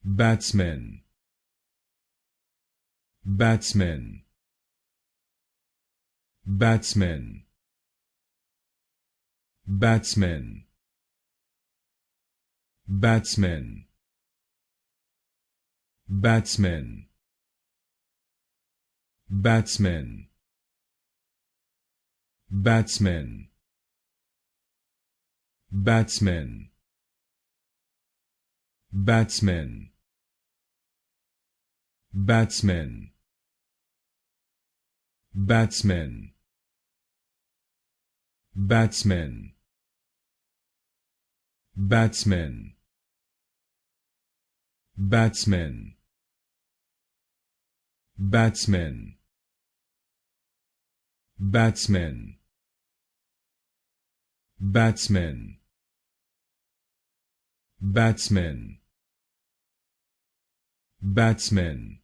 Batsmen, batsmen, batsmen, batsmen, batsmen, batsmen, batsmen, batsmen, batsmen, batsmen, batsmen, batsmen, batsmen, batsmen, batsmen, batsmen, batsmen, batsmen, batsmen, batsmen,